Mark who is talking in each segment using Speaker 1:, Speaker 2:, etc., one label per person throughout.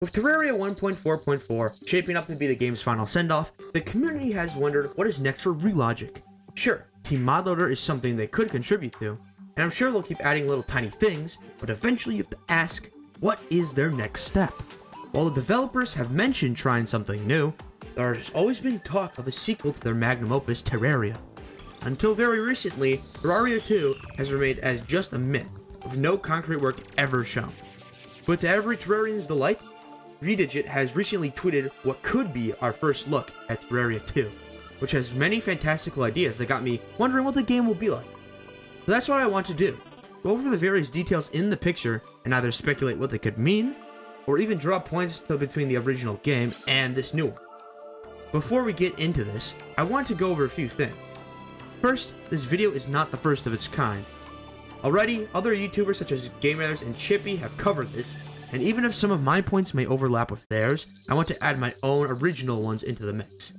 Speaker 1: With Terraria 1.4.4 shaping up to be the game's final send-off, the community has wondered what is next for Relogic. Sure, Team Mod Loader is something they could contribute to, and I'm sure they'll keep adding little tiny things, but eventually you have to ask, what is their next step? While the developers have mentioned trying something new, there has always been talk of a sequel to their magnum opus Terraria. Until very recently, Terraria 2 has remained as just a myth, with no concrete work ever shown. But to every Terrarian's delight, Relogic has recently tweeted what could be our first look at Terraria 2, which has many fantastical ideas that got me wondering what the game will be like. So that's what I want to do, go over the various details in the picture and either speculate what they could mean, or even draw points between the original game and this new one. Before we get into this, I want to go over a few things. First, this video is not the first of its kind. Already, other YouTubers such as GameRathers and Chippy have covered this, and even if some of my points may overlap with theirs, I want to add my own original ones into the mix.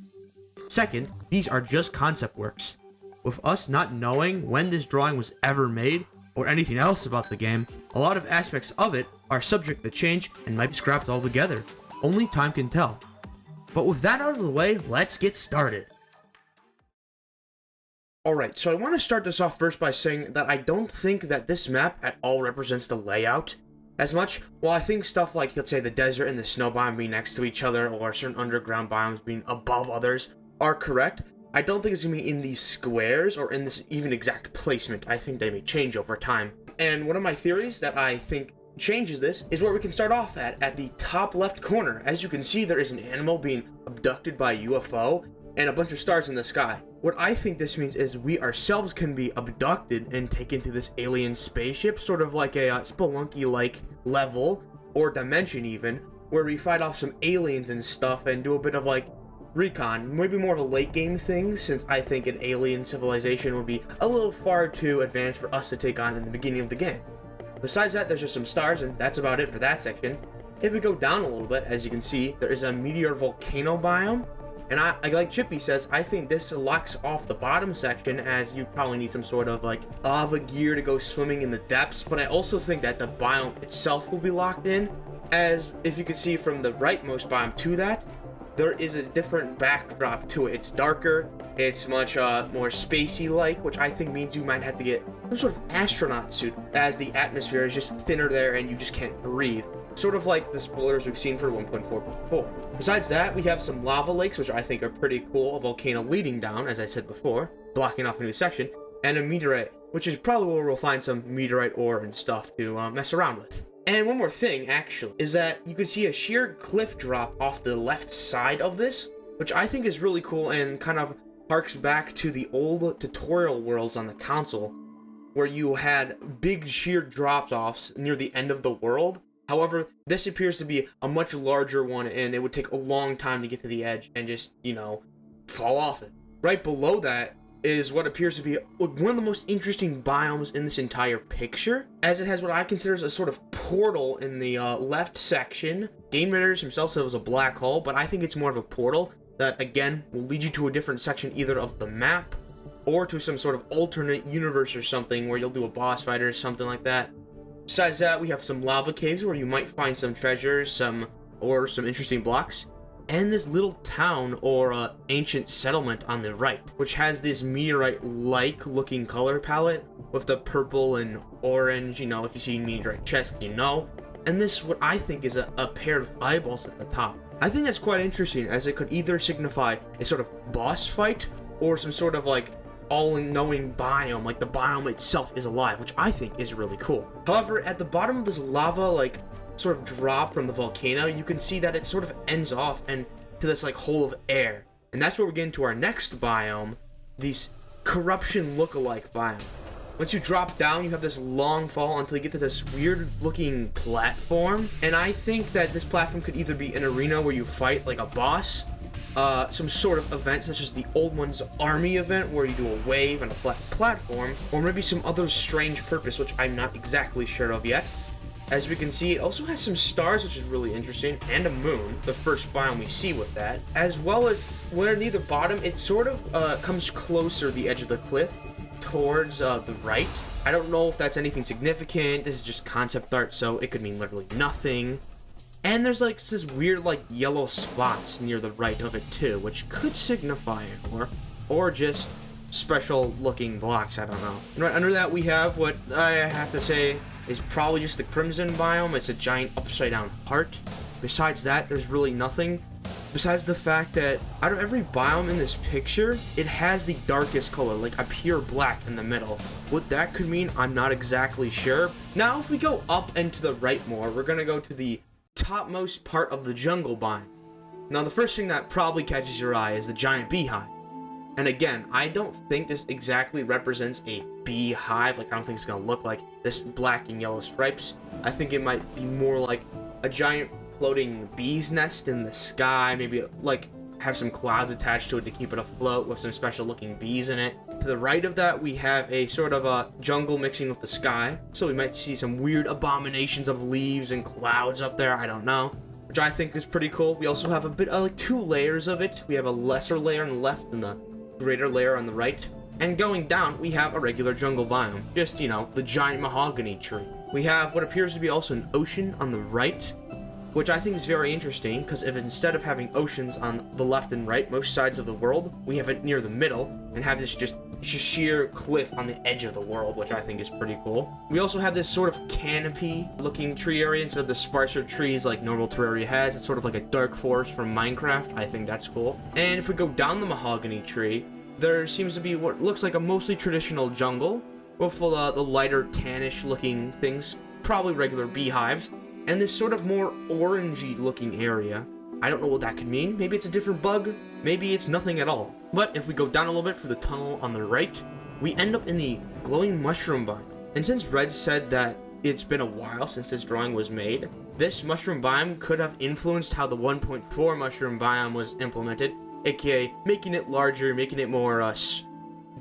Speaker 1: Second, these are just concept works. With us not knowing when this drawing was ever made, or anything else about the game, a lot of aspects of it are subject to change and might be scrapped altogether. Only time can tell. But with that out of the way, let's get started. Alright, so I want to start this off first by saying that I don't think that this map at all represents the layout as much. While I think stuff like, let's say, the desert and the snow biome being next to each other, or certain underground biomes being above others, are correct, I don't think it's going to be in these squares or in this even exact placement. I think they may change over time. And one of my theories that I think changes this is where we can start off at the top left corner. As you can see, there is an animal being abducted by a UFO and a bunch of stars in the sky. What I think this means is we ourselves can be abducted and taken to this alien spaceship, sort of like a Spelunky-like level, or dimension even, where we fight off some aliens and stuff and do a bit of like recon, maybe more of a late game thing, since I think an alien civilization would be a little far too advanced for us to take on in the beginning of the game. Besides that, there's just some stars, and that's about it for that section. If we go down a little bit, as you can see, there is a meteor volcano biome, and I like Chippy says, I think this locks off the bottom section, as you probably need some sort of like lava gear to go swimming in the depths, but I also think that the biome itself will be locked in, as if you can see from the rightmost biome to that, there is a different backdrop to it. It's darker, it's much more spacey-like, which I think means you might have to get some sort of astronaut suit, as the atmosphere is just thinner there and you just can't breathe. Sort of like the spoilers we've seen for 1.4.4. Besides that, we have some lava lakes, which I think are pretty cool, a volcano leading down, as I said before, blocking off a new section, and a meteorite, which is probably where we'll find some meteorite ore and stuff to mess around with. And one more thing, actually, is that you can see a sheer cliff drop off the left side of this, which I think is really cool and kind of harks back to the old tutorial worlds on the console, where you had big sheer drop-offs near the end of the world. However, this appears to be a much larger one, and it would take a long time to get to the edge and just, you know, fall off it. Right below that is what appears to be one of the most interesting biomes in this entire picture, as it has what I consider as a sort of portal in the left section. GameRathers himself said it was a black hole, but I think it's more of a portal that, again, will lead you to a different section either of the map or to some sort of alternate universe or something where you'll do a boss fight or something like that. Besides that, we have some lava caves where you might find some treasures, some interesting blocks, and this little town or ancient settlement on the right, which has this meteorite-like looking color palette with the purple and orange, you know, if you see meteorite chest, you know, and this, what I think is a pair of eyeballs at the top. I think that's quite interesting, as it could either signify a sort of boss fight or some sort of like all-knowing biome, like the biome itself is alive, which I think is really cool. However, at the bottom of this lava, like, sort of drop from the volcano, you can see that it sort of ends off and to this like hole of air, and that's where we get into our next biome, these corruption look-alike biome. Once you drop down, you have this long fall until you get to this weird looking platform, and I think that this platform could either be an arena where you fight like a boss, some sort of event such as the old one's army event where you do a wave and a flat platform, or maybe some other strange purpose which I'm not exactly sure of yet. As we can see, it also has some stars, which is really interesting, and a moon, the first biome we see with that, as well as where near the bottom, it sort of comes closer the edge of the cliff towards the right. I don't know if that's anything significant. This is just concept art, so it could mean literally nothing. And there's like this weird like yellow spots near the right of it too, which could signify it, or just special looking blocks, I don't know. And right under that we have what I have to say is probably just the crimson biome. It's a giant upside down heart. Besides that, there's really nothing. Besides the fact that out of every biome in this picture, it has the darkest color, like a pure black in the middle. What that could mean, I'm not exactly sure. Now, if we go up and to the right more, we're gonna go to the topmost part of the jungle biome. Now, the first thing that probably catches your eye is the giant beehive. And again, I don't think this exactly represents a beehive. Like, I don't think it's gonna look like this black and yellow stripes. I think it might be more like a giant floating bee's nest in the sky. Maybe like have some clouds attached to it to keep it afloat with some special looking bees in it. To the right of that, we have a sort of a jungle mixing with the sky. So we might see some weird abominations of leaves and clouds up there. I don't know. Which I think is pretty cool. We also have a bit of like 2 layers of it. We have a lesser layer on the left and the greater layer on the right. And going down, we have a regular jungle biome. Just, you know, the giant mahogany tree. We have what appears to be also an ocean on the right, which I think is very interesting, because if instead of having oceans on the left and right, most sides of the world, we have it near the middle, and have this just sheer cliff on the edge of the world, which I think is pretty cool. We also have this sort of canopy-looking tree area instead of the sparser trees like normal Terraria has. It's sort of like a dark forest from Minecraft. I think that's cool. And if we go down the mahogany tree, there seems to be what looks like a mostly traditional jungle, with the lighter tannish looking things, probably regular beehives, and this sort of more orangey looking area. I don't know what that could mean. Maybe it's a different bug, maybe it's nothing at all. But if we go down a little bit for the tunnel on the right, we end up in the glowing mushroom biome. And since Red said that it's been a while since this drawing was made, this mushroom biome could have influenced how the 1.4 mushroom biome was implemented, aka making it larger, making it more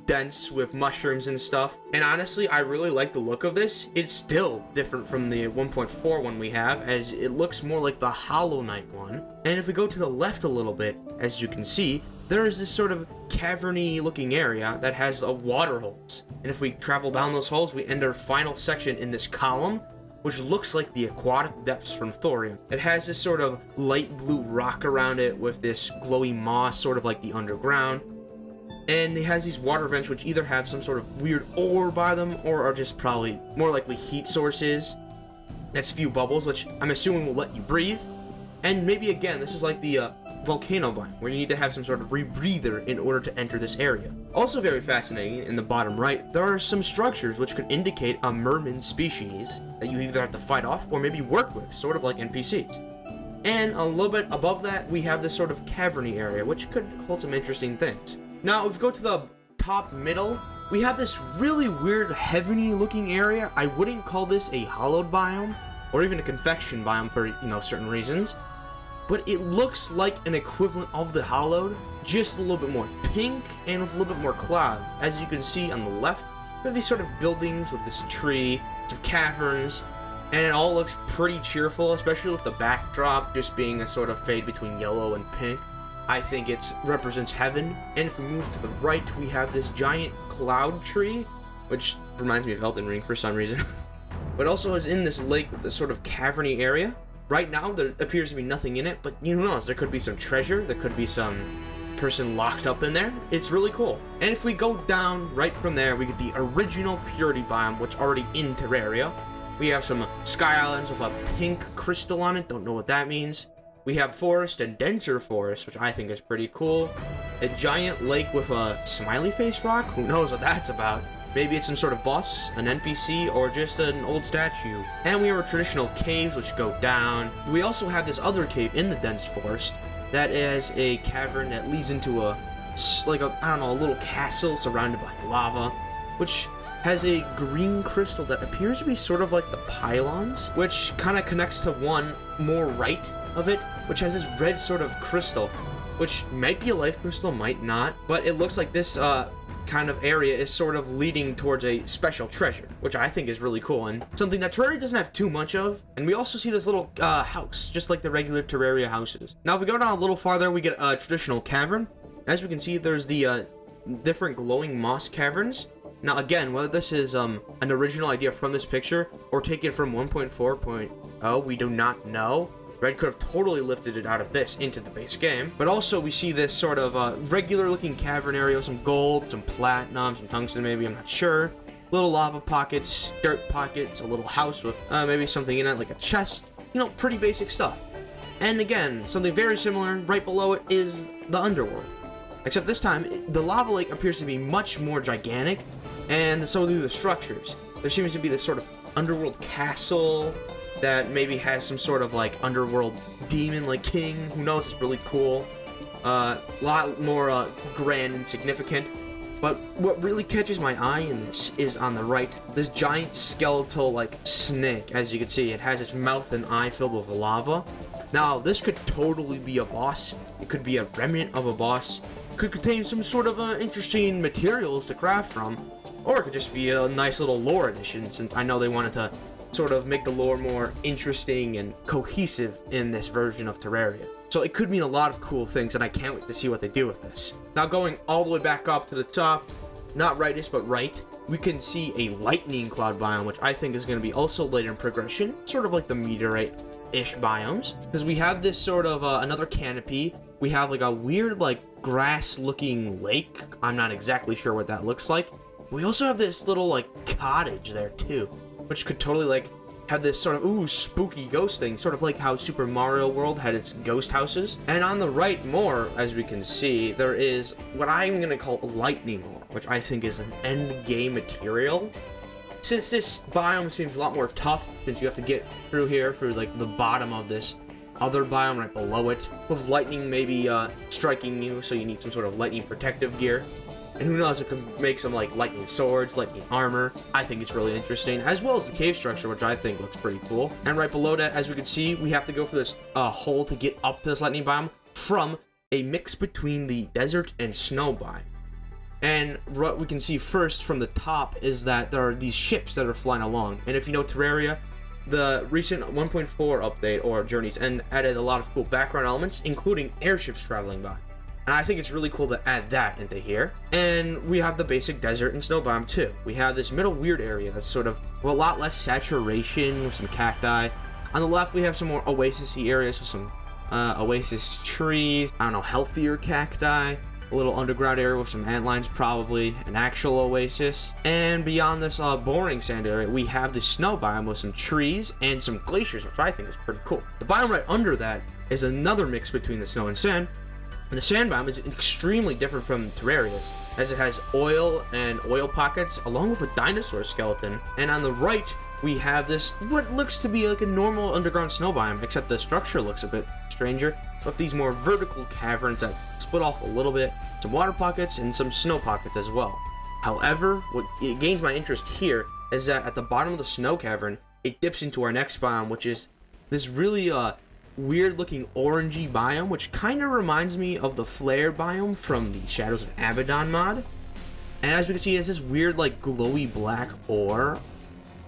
Speaker 1: dense with mushrooms and stuff. And honestly, I really like the look of this. It's still different from the 1.4 one we have, as it looks more like the Hollow Knight one. And if we go to the left a little bit, as you can see, there is this sort of caverny looking area that has water holes. And if we travel down those holes, we end our final section in this column, which looks like the aquatic depths from Thorium. It has this sort of light blue rock around it with this glowy moss, sort of like the underground. And it has these water vents which either have some sort of weird ore by them, or are just probably more likely heat sources that spew bubbles, which I'm assuming will let you breathe. And maybe again, this is like the volcano biome, where you need to have some sort of rebreather in order to enter this area. Also very fascinating, in the bottom right, there are some structures which could indicate a merman species that you either have to fight off or maybe work with, sort of like NPCs. And a little bit above that, we have this sort of caverny area, which could hold some interesting things. Now, if we go to the top middle, we have this really weird heaveny looking area. I wouldn't call this a hollowed biome, or even a confection biome for, certain reasons. But it looks like an equivalent of the hollowed, just a little bit more pink and with a little bit more cloud. As you can see on the left, there are these sort of buildings with this tree, some caverns, and it all looks pretty cheerful, especially with the backdrop just being a sort of fade between yellow and pink. I think it represents heaven. And if we move to the right, we have this giant cloud tree, which reminds me of Elden Ring for some reason. But also is in this lake with this sort of caverny area. Right now, there appears to be nothing in it, but who knows? There could be some treasure. There could be some person locked up in there. It's really cool. And if we go down right from there, we get the original Purity biome, which already in Terraria. We have some sky islands with a pink crystal on it. Don't know what that means. We have forest and denser forest, which I think is pretty cool. A giant lake with a smiley face rock. Who knows what that's about? Maybe it's some sort of boss, an NPC, or just an old statue. And we have our traditional caves which go down. We also have this other cave in the dense forest that is a cavern that leads into a little castle surrounded by lava, which has a green crystal that appears to be sort of like the pylons, which kind of connects to one more right of it, which has this red sort of crystal, which might be a life crystal, might not, but it looks like this kind of area is sort of leading towards a special treasure, which I think is really cool and something that Terraria doesn't have too much of. And we also see this little house, just like the regular Terraria houses. Now, if we go down a little farther, we get a traditional cavern. As we can see, there's the different glowing moss caverns. Now, again, whether this is an original idea from this picture or taken from 1.4.0, we do not know. Red could have totally lifted it out of this into the base game. But also we see this sort of regular looking cavern area with some gold, some platinum, some tungsten maybe, I'm not sure. Little lava pockets, dirt pockets, a little house with maybe something in it like a chest. You know, pretty basic stuff. And again, something very similar right below it is the underworld. Except this time, the lava lake appears to be much more gigantic, and so do the structures. There seems to be this sort of underworld castle that maybe has some sort of like underworld demon like king. Who knows? It's really cool. A lot more grand and significant. But what really catches my eye in this is on the right, this giant skeletal like snake. As you can see, it has its mouth and eye filled with lava. Now, this could totally be a boss. It could be a remnant of a boss. It could contain some sort of interesting materials to craft from. Or it could just be a nice little lore addition, since I know they wanted to sort of make the lore more interesting and cohesive in this version of Terraria. So it could mean a lot of cool things, and I can't wait to see what they do with this. Now, going all the way back up to the top, not rightist, but right, we can see a lightning cloud biome, which I think is going to be also later in progression, sort of like the meteorite-ish biomes. Because we have this sort of another canopy. We have like a weird like grass-looking lake. I'm not exactly sure what that looks like. We also have this little like cottage there too, which could totally like have this sort of spooky ghost thing, sort of like how Super Mario World had its ghost houses. And on the right more, as we can see, there is what I'm gonna call lightning ore, which I think is an end game material. Since this biome seems a lot more tough, since you have to get through here through like the bottom of this other biome right below it, with lightning maybe striking you, so you need some sort of lightning protective gear. And who knows, it could make some like lightning swords, lightning armor. I think it's really interesting, as well as the cave structure, which I think looks pretty cool. And right below that, as we can see, we have to go for this hole to get up to this lightning biome from a mix between the desert and snow biome. And what we can see first from the top is that there are these ships that are flying along. And if you know Terraria, the recent 1.4 update, or Journey's End, added a lot of cool background elements, including airships traveling by. And I think it's really cool to add that into here. And we have the basic desert and snow biome too. We have this middle weird area that's sort of a lot less saturation with some cacti. On the left, we have some more oasis-y areas with some oasis trees. I don't know, healthier cacti. A little underground area with some antlines, probably an actual oasis. And beyond this boring sand area, we have the snow biome with some trees and some glaciers, which I think is pretty cool. The biome right under that is another mix between the snow and sand. And the sand biome is extremely different from Terraria's, as it has oil and oil pockets, along with a dinosaur skeleton. And on the right, we have this, what looks to be like a normal underground snow biome, except the structure looks a bit stranger, with these more vertical caverns that split off a little bit, some water pockets, and some snow pockets as well. However, what it gains my interest here is that at the bottom of the snow cavern, it dips into our next biome, which is this really weird looking orangey biome, which kind of reminds me of the flare biome from the Shadows of Abaddon mod. And as we can see, it's this weird like glowy black ore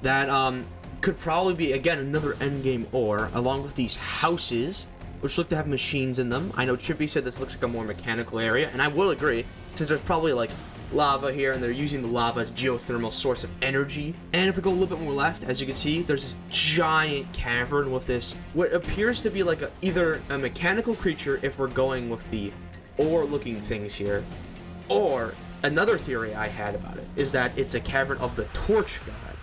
Speaker 1: that could probably be, again, another endgame ore, along with these houses which look to have machines in them. I know Chippy said this looks like a more mechanical area, and I will agree, since there's probably like lava here, and they're using the lava as geothermal source of energy. And if we go a little bit more left, as you can see, there's this giant cavern with this, what appears to be like either a mechanical creature, if we're going with the ore-looking things here, or another theory I had about it is that it's a cavern of the Torch God,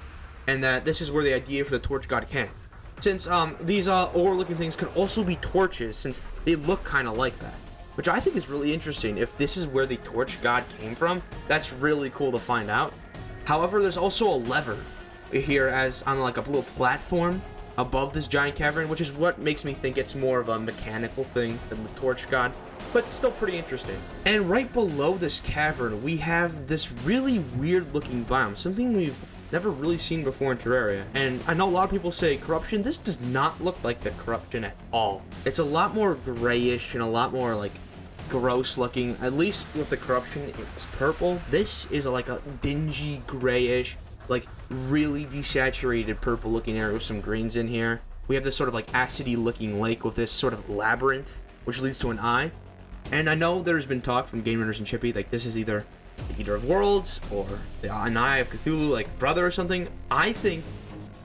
Speaker 1: and that this is where the idea for the Torch God came. Since these ore-looking things could also be torches, since they look kind of like that. Which I think is really interesting. If this is where the Torch God came from, that's really cool to find out. However, there's also a lever here as on like a little platform above this giant cavern, which is what makes me think it's more of a mechanical thing than the Torch God, but still pretty interesting. And right below this cavern, we have this really weird looking biome, something we've never really seen before in Terraria. And I know a lot of people say corruption. This does not look like the corruption at all. It's a lot more grayish and a lot more like gross looking. At least with the corruption, it was purple. This is like a dingy grayish, like really desaturated purple looking area with some greens in here. We have this sort of like acidy looking lake with this sort of labyrinth which leads to an eye. And I know there's been talk from Game Runners and Chippy like this is either the Eater of Worlds or an Eye of Cthulhu like brother or something. I think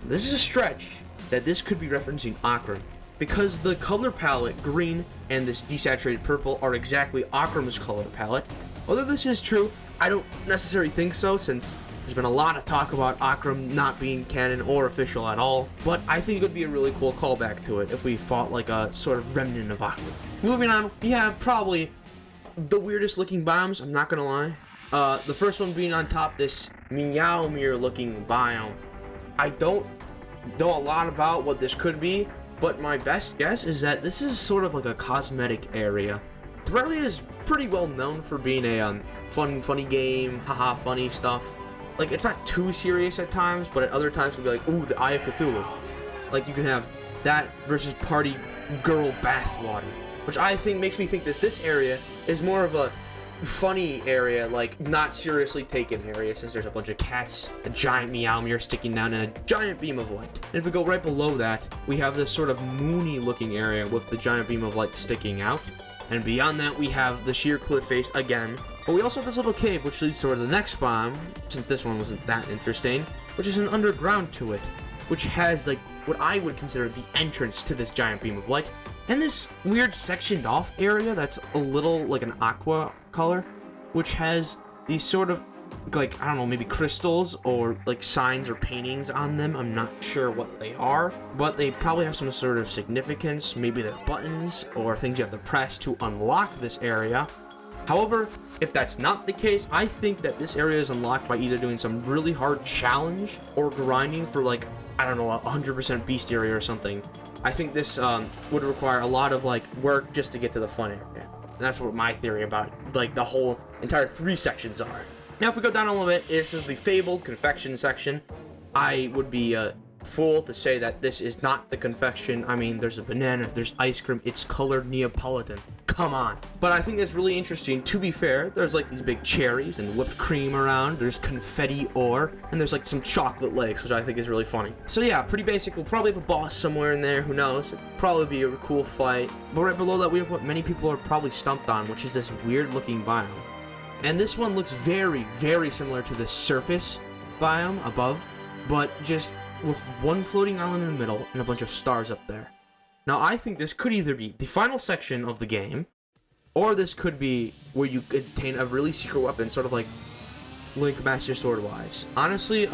Speaker 1: this is a stretch that this could be referencing Akron, because the color palette, green and this desaturated purple, are exactly Akram's color palette. Whether this is true, I don't necessarily think so, since there's been a lot of talk about Akram not being canon or official at all, but I think it would be a really cool callback to it if we fought like a sort of remnant of Akram. Moving on, we have probably the weirdest looking biomes, I'm not gonna lie. The first one being on top, this Meowmere looking biome. I don't know a lot about what this could be, but my best guess is that this is sort of like a cosmetic area. Terraria is pretty well known for being a funny game, haha, funny stuff. Like, it's not too serious at times, but at other times it'll be like, ooh, the Eye of Cthulhu. Like, you can have that versus party girl bathwater, which I think makes me think that this area is more of a funny area, like not seriously taken area, since there's a bunch of cats, a giant Meowmere sticking down, and a giant beam of light. And if we go right below that, we have this sort of moony looking area with the giant beam of light sticking out. And beyond that, we have the sheer cliff face again. But we also have this little cave, which leads toward the next biome, since this one wasn't that interesting, which is an underground to it, which has like what I would consider the entrance to this giant beam of light, and this weird sectioned off area that's a little like an aqua color, which has these sort of like, I don't know, maybe crystals or like signs or paintings on them. I'm not sure what they are, but they probably have some sort of significance. Maybe they're buttons or things you have to press to unlock this area. However, if that's not the case, I think that this area is unlocked by either doing some really hard challenge or grinding for like, I don't know, 100% bestiary or something. I think this would require a lot of like work just to get to the fun area. And that's what my theory about like the whole entire 3 sections are. Now if we go down a little bit, this is the fabled confection section. I would be a fool to say that this is not the confection. I mean, there's a banana, there's ice cream, it's colored Neapolitan. Come on. But I think that's really interesting. To be fair, there's like these big cherries and whipped cream around, there's confetti ore, and there's like some chocolate lakes, which I think is really funny. So yeah, pretty basic. We'll probably have a boss somewhere in there, who knows. It'll probably be a cool fight. But right below that, we have what many people are probably stumped on, which is this weird looking biome. And this one looks very, very similar to the surface biome above, but just with one floating island in the middle and a bunch of stars up there. Now, I think this could either be the final section of the game, or this could be where you obtain a really secret weapon, sort of like Link Master Sword-wise. Honestly,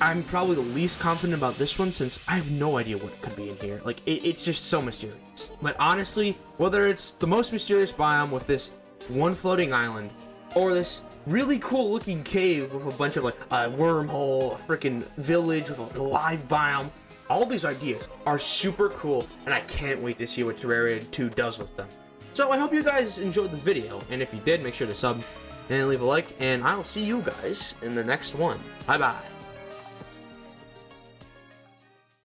Speaker 1: I'm probably the least confident about this one, since I have no idea what could be in here. Like, it's just so mysterious. But honestly, whether it's the most mysterious biome with this one floating island, or this really cool looking cave with a bunch of like a wormhole, a freaking village with a live biome, all these ideas are super cool, and I can't wait to see what Terraria 2 does with them. So I hope you guys enjoyed the video, and if you did, make sure to sub and leave a like, and I'll see you guys in the next one. Bye bye.